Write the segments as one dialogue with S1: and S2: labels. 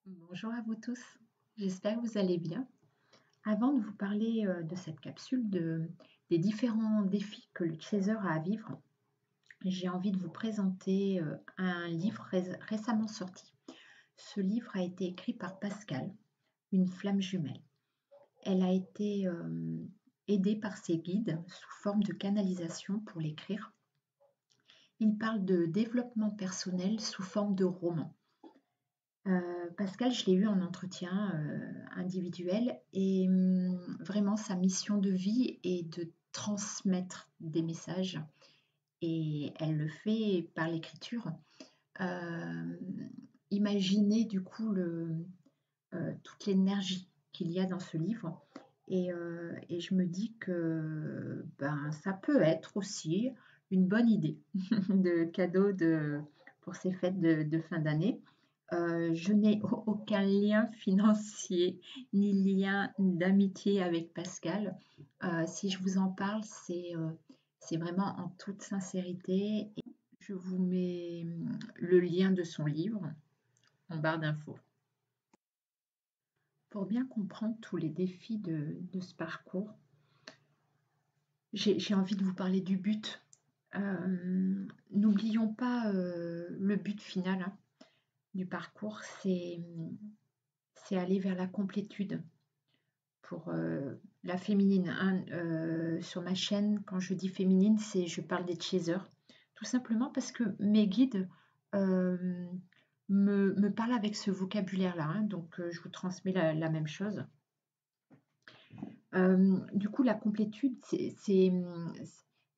S1: Bonjour à vous tous, j'espère que vous allez bien. Avant de vous parler de cette capsule, des différents défis que le chaser a à vivre, j'ai envie de vous présenter un livre récemment sorti. Ce livre a été écrit par Pascal, une flamme jumelle. Elle a été aidée par ses guides sous forme de canalisation pour l'écrire. Il parle de développement personnel sous forme de roman. Pascal, je l'ai eu en entretien individuel et vraiment sa mission de vie est de transmettre des messages et elle le fait par l'écriture. Euh, Imaginez du coup toute l'énergie qu'il y a dans ce livre et je me dis que ça peut être aussi une bonne idée de cadeau pour ces fêtes de fin d'année. Je n'ai aucun lien financier ni lien d'amitié avec Pascal. Si je vous en parle, c'est vraiment en toute sincérité. Et je vous mets le lien de son livre en barre d'infos. Pour bien comprendre tous les défis de ce parcours, j'ai envie de vous parler du but. N'oublions pas le but final du parcours, c'est aller vers la complétude. Pour la féminine, hein, sur ma chaîne, quand je dis féminine, je parle des chasers. Tout simplement parce que mes guides me parlent avec ce vocabulaire-là, hein, donc je vous transmets la même chose. Du coup, la complétude, c'est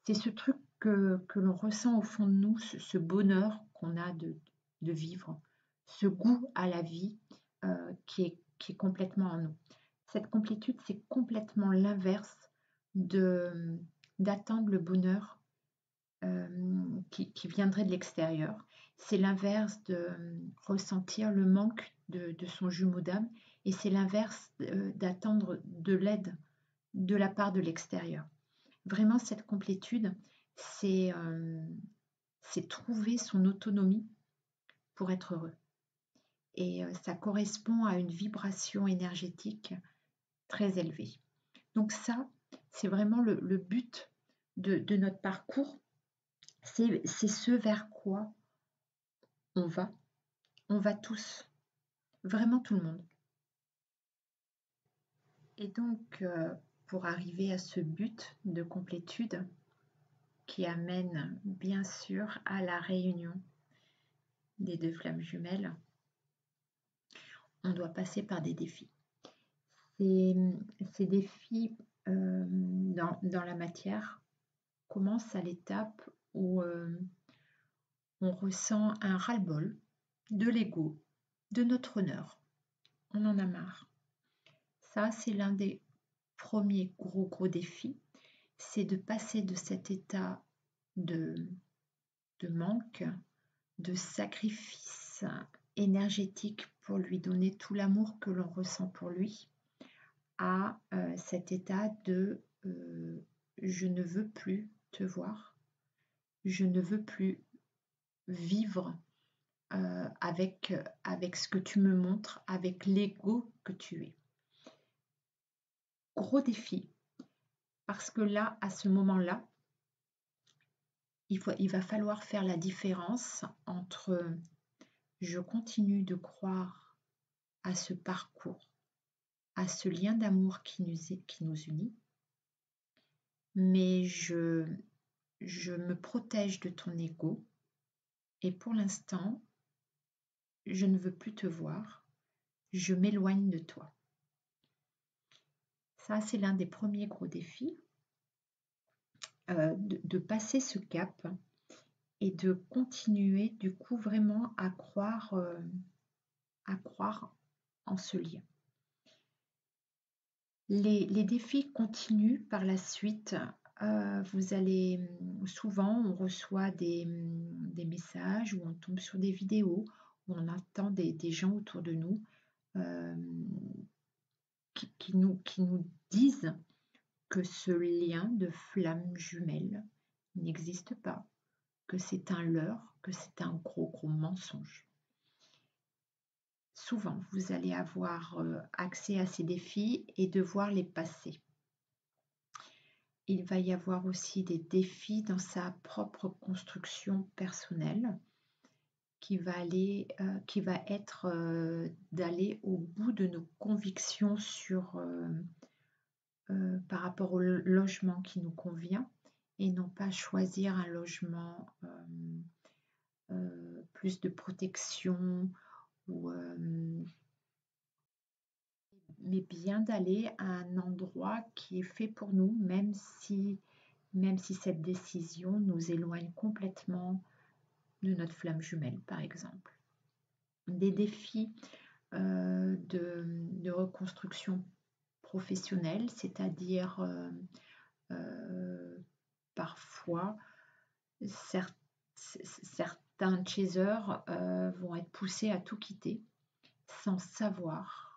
S1: ce truc que l'on ressent au fond de nous, ce bonheur qu'on a de vivre, ce goût à la vie qui est complètement en nous. Cette complétude, c'est complètement l'inverse d'attendre le bonheur qui viendrait de l'extérieur. C'est l'inverse de ressentir le manque de son jumeau d'âme et c'est l'inverse d'attendre de l'aide de la part de l'extérieur. Vraiment, cette complétude, c'est trouver son autonomie pour être heureux. Et ça correspond à une vibration énergétique très élevée. Donc ça, c'est vraiment le but de notre parcours. C'est ce vers quoi on va. On va tous, vraiment tout le monde. Et donc, pour arriver à ce but de complétude qui amène bien sûr à la réunion des deux flammes jumelles, on doit passer par des défis. Ces défis dans la matière commencent à l'étape où on ressent un ras-le-bol de l'ego, de notre honneur. On en a marre. Ça, c'est l'un des premiers gros défis, c'est de passer de cet état de manque, de sacrifice énergétique pour lui donner tout l'amour que l'on ressent pour lui, à cet état de je ne veux plus te voir, je ne veux plus vivre avec ce que tu me montres, avec l'ego que tu es. Gros défi, parce que là, à ce moment-là, il va falloir faire la différence entre je continue de croire à ce parcours, à ce lien d'amour qui nous unit, mais je me protège de ton ego et pour l'instant, je ne veux plus te voir, je m'éloigne de toi. Ça, c'est l'un des premiers gros défis, de passer ce cap et de continuer du coup vraiment à croire en ce lien. Les défis continuent par la suite. Vous allez souvent, on reçoit des messages ou on tombe sur des vidéos où on entend des gens autour de nous qui nous disent que ce lien de flamme jumelle n'existe pas, que c'est un leurre, que c'est un gros mensonge. souvent, vous allez avoir accès à ces défis et devoir les passer. Il va y avoir aussi des défis dans sa propre construction personnelle qui va être d'aller au bout de nos convictions par rapport au logement qui nous convient et non pas choisir un logement plus de protection ou mais bien d'aller à un endroit qui est fait pour nous, même si cette décision nous éloigne complètement de notre flamme jumelle, par exemple. Des défis de reconstruction professionnelle, c'est-à-dire parfois certains chasers vont être poussés à tout quitter sans savoir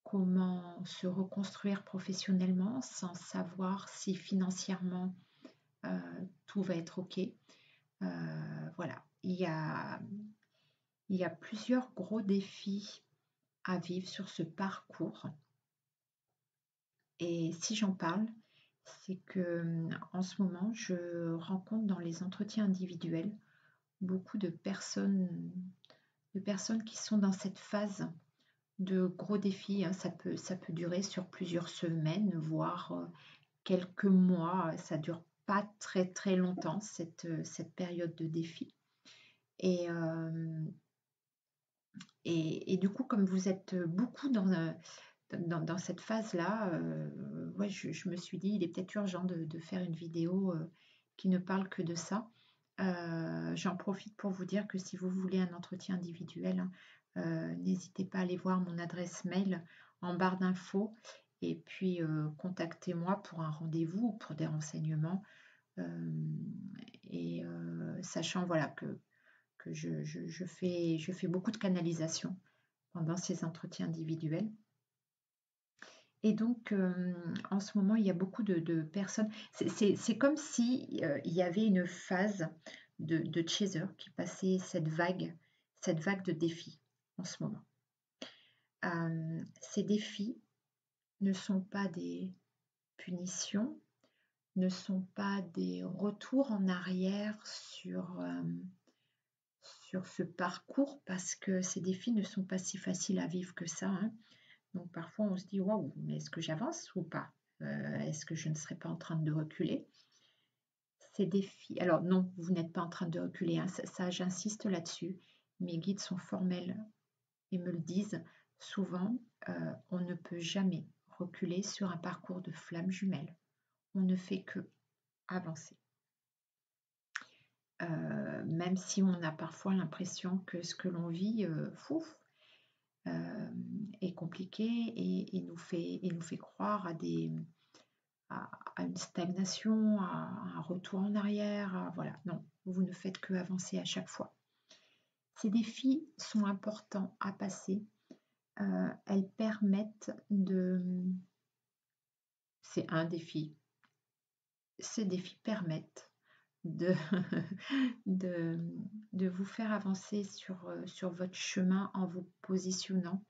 S1: comment se reconstruire professionnellement, sans savoir si financièrement tout va être OK. Voilà, il y a plusieurs gros défis à vivre sur ce parcours. Et si j'en parle, c'est que en ce moment, je rencontre dans les entretiens individuels beaucoup de personnes qui sont dans cette phase de gros défis, hein. Ça peut durer sur plusieurs semaines, voire quelques mois. Ça dure pas très très longtemps, cette période de défi. Et du coup, comme vous êtes beaucoup dans cette phase-là, ouais, je me suis dit, il est peut-être urgent de faire une vidéo qui ne parle que de ça. J'en profite pour vous dire que si vous voulez un entretien individuel, n'hésitez pas à aller voir mon adresse mail en barre d'infos et puis contactez-moi pour un rendez-vous ou pour des renseignements. Sachant voilà, que je fais beaucoup de canalisation pendant ces entretiens individuels. Et donc, en ce moment, il y a beaucoup de personnes. C'est comme si il y avait une phase de chaser qui passait cette vague de défis en ce moment. Ces défis ne sont pas des punitions, ne sont pas des retours en arrière sur ce parcours parce que ces défis ne sont pas si faciles à vivre que ça, hein. Donc parfois on se dit waouh, mais est-ce que j'avance ou pas? Est-ce que je ne serais pas en train de reculer? Ces défis, alors non, vous n'êtes pas en train de reculer, hein, ça j'insiste là-dessus. Mes guides sont formels et me le disent souvent, on ne peut jamais reculer sur un parcours de flamme jumelle. On ne fait que avancer. Même si on a parfois l'impression que ce que l'on vit, est compliqué et nous fait croire à une stagnation, à un retour en arrière, voilà. Non, vous ne faites que avancer à chaque fois. Ces défis sont importants à passer. Elles permettent de... C'est un défi. Ces défis permettent de, de vous faire avancer sur votre chemin en vous positionnant.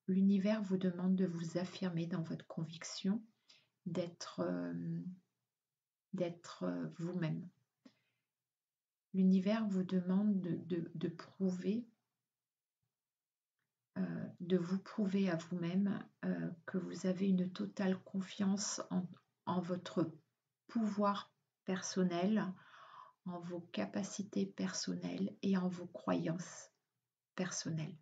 S1: L'univers vous demande de vous affirmer dans votre conviction, d'être vous-même. L'univers vous demande de prouver, de vous prouver à vous-même que vous avez une totale confiance en votre pouvoir personnel, en vos capacités personnelles et en vos croyances personnelles.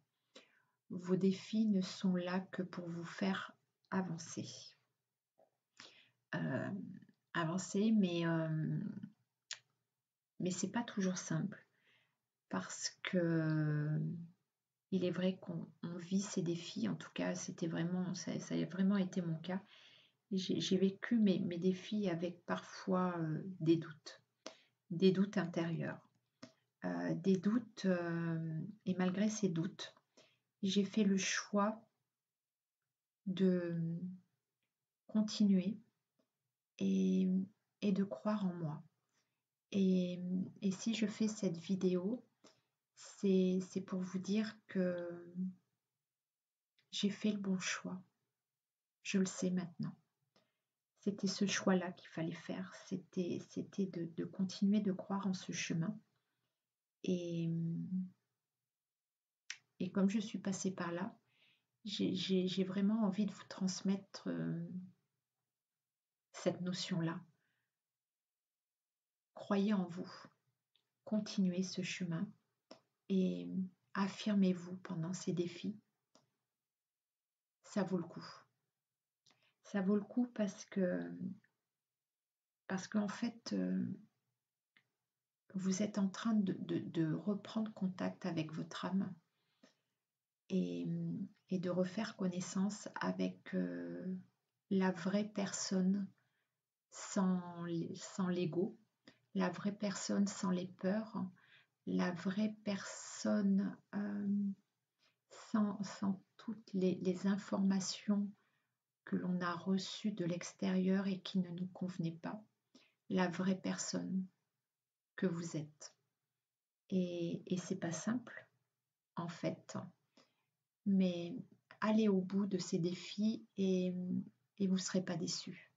S1: Vos défis ne sont là que pour vous faire avancer. Avancer, mais c'est pas toujours simple parce que il est vrai qu'on vit ces défis. En tout cas, ça a vraiment été mon cas. J'ai vécu mes défis avec parfois des doutes intérieurs, des doutes, et malgré ces doutes, j'ai fait le choix de continuer et de croire en moi. Et si je fais cette vidéo, c'est pour vous dire que j'ai fait le bon choix. Je le sais maintenant. C'était ce choix-là qu'il fallait faire. C'était de continuer de croire en ce chemin. Et, et comme je suis passée par là, j'ai vraiment envie de vous transmettre cette notion-là. Croyez en vous, continuez ce chemin et affirmez-vous pendant ces défis. Ça vaut le coup. Ça vaut le coup parce qu'en fait, vous êtes en train de reprendre contact avec votre âme et, et de refaire connaissance avec la vraie personne sans l'ego, la vraie personne sans les peurs, la vraie personne sans toutes les informations que l'on a reçues de l'extérieur et qui ne nous convenaient pas, la vraie personne que vous êtes. Et c'est pas simple, en fait, mais allez au bout de ces défis et vous ne serez pas déçus.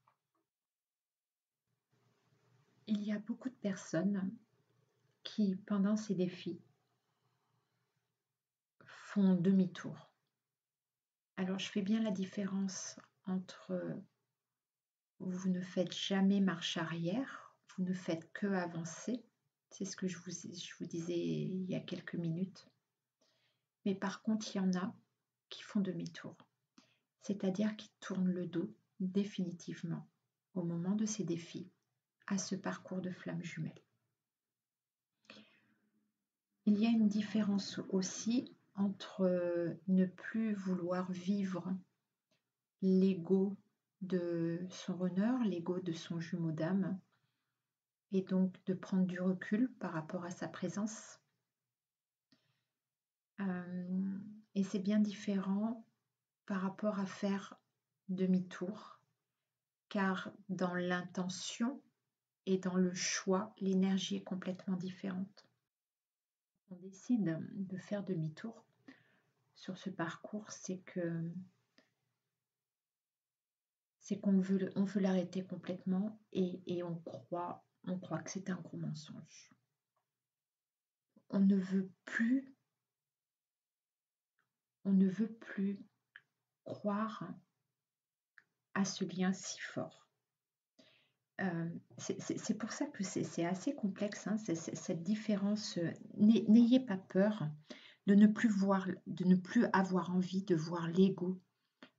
S1: Il y a beaucoup de personnes qui, pendant ces défis, font demi-tour. Alors, je fais bien la différence entre vous ne faites jamais marche arrière, vous ne faites que avancer. C'est ce que je vous disais il y a quelques minutes. Mais par contre, il y en a qui font demi-tour, c'est-à-dire qui tournent le dos définitivement au moment de ces défis à ce parcours de flamme jumelle. Il y a une différence aussi entre ne plus vouloir vivre l'ego de son runner, l'ego de son jumeau d'âme, et donc de prendre du recul par rapport à sa présence. Et c'est bien différent par rapport à faire demi-tour, car dans l'intention et dans le choix, l'énergie est complètement différente. On décide de faire demi-tour sur ce parcours, c'est qu'on veut l'arrêter complètement et on croit que c'est un gros mensonge. On ne veut plus croire à ce lien si fort. C'est pour ça que c'est assez complexe, hein, cette différence. N'ayez pas peur de ne plus avoir envie de voir l'ego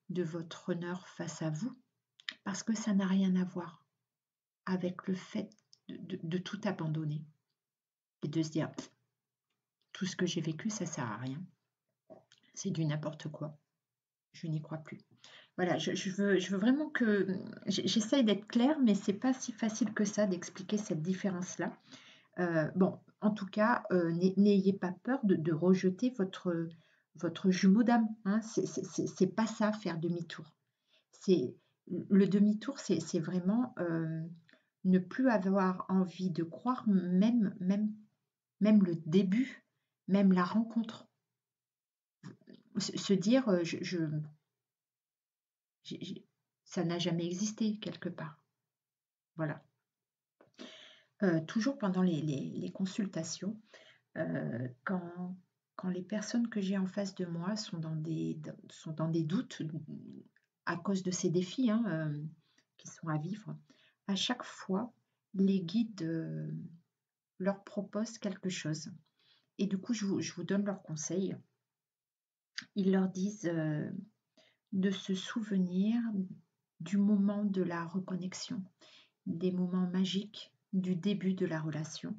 S1: de votre honneur face à vous, parce que ça n'a rien à voir avec le fait de tout abandonner et de se dire tout ce que j'ai vécu, ça sert à rien, c'est du n'importe quoi, je n'y crois plus. Voilà, je veux vraiment que j'essaye d'être claire, mais c'est pas si facile que ça d'expliquer cette différence-là. Bon, en tout cas, n'ayez pas peur de rejeter votre jumeau d'âme, hein. C'est pas ça, faire demi-tour. Le demi-tour, c'est vraiment ne plus avoir envie de croire, même le début, même la rencontre. Se dire, ça n'a jamais existé quelque part. Voilà. Toujours pendant les consultations, quand les personnes que j'ai en face de moi sont dans des doutes à cause de ces défis, hein, qui sont à vivre, à chaque fois, les guides leur proposent quelque chose. Et du coup, je vous donne leurs conseils. Ils leur disent de se souvenir du moment de la reconnexion, des moments magiques du début de la relation,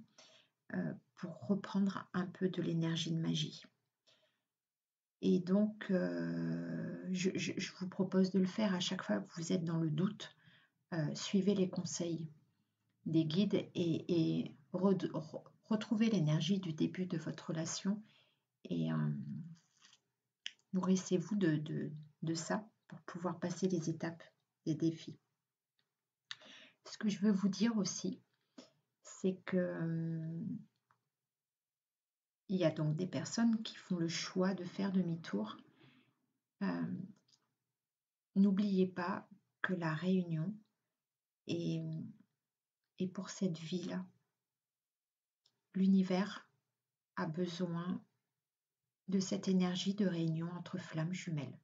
S1: pour reprendre un peu de l'énergie de magie. Et donc, je vous propose de le faire à chaque fois que vous êtes dans le doute. Suivez les conseils des guides et retrouvez l'énergie du début de votre relation et nourrissez-vous de ça pour pouvoir passer les étapes des défis. Ce que je veux vous dire aussi, c'est que il y a donc des personnes qui font le choix de faire demi-tour. N'oubliez pas que la réunion est pour cette vie-là. L'univers a besoin de cette énergie de réunion entre flammes jumelles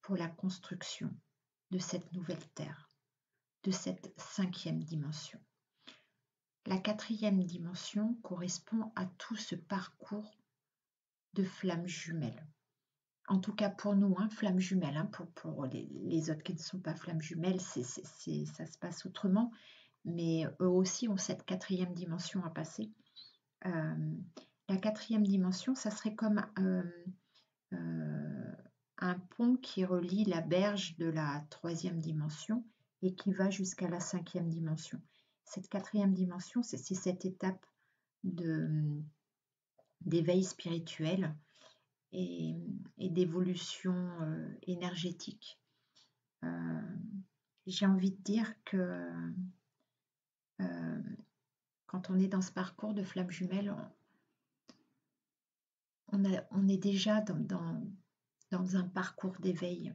S1: pour la construction de cette nouvelle Terre, de cette 5e dimension. La 4e dimension correspond à tout ce parcours de flammes jumelles. En tout cas pour nous, flammes jumelles. Pour les autres qui ne sont pas flammes jumelles, ça se passe autrement. Mais eux aussi ont cette 4e dimension à passer. La 4e dimension, ça serait comme un pont qui relie la berge de la 3e dimension et qui va jusqu'à la 5e dimension. Cette 4e dimension, c'est cette étape d'éveil spirituel et d'évolution énergétique. J'ai envie de dire que quand on est dans ce parcours de flammes jumelles, on est déjà dans un parcours d'éveil.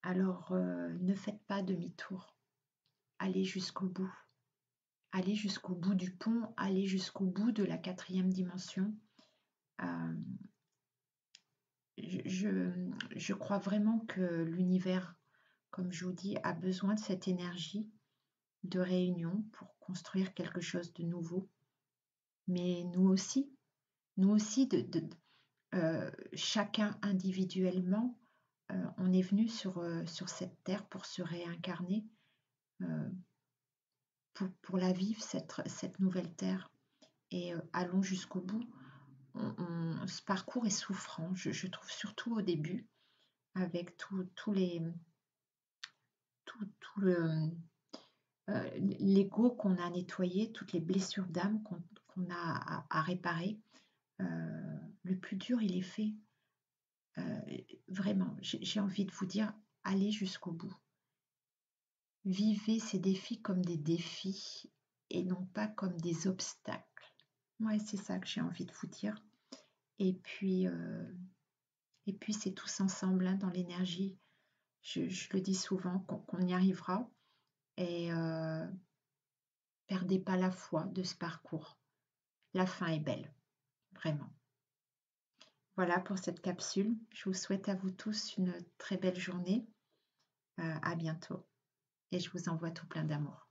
S1: Alors ne faites pas demi-tour. Allez jusqu'au bout. Allez jusqu'au bout du pont, allez jusqu'au bout de la 4e dimension. Je crois vraiment que l'univers, comme je vous dis, a besoin de cette énergie de réunion pour construire quelque chose de nouveau. Mais nous aussi, chacun individuellement, on est venu sur cette terre pour se réincarner, pour la vivre, cette nouvelle terre. Et allons jusqu'au bout. Ce parcours est souffrant, je trouve, surtout au début, avec tout l'ego qu'on a nettoyé, toutes les blessures d'âme qu'on a à réparer. Le plus dur, il est fait. Vraiment, j'ai envie de vous dire, allez jusqu'au bout. Vivez ces défis comme des défis et non pas comme des obstacles. Ouais, c'est ça que j'ai envie de vous dire. Et puis c'est tous ensemble dans l'énergie. Je le dis souvent, qu'on y arrivera. Et perdez pas la foi de ce parcours. La fin est belle, vraiment. Voilà pour cette capsule. Je vous souhaite à vous tous une très belle journée. À bientôt. Et je vous envoie tout plein d'amour.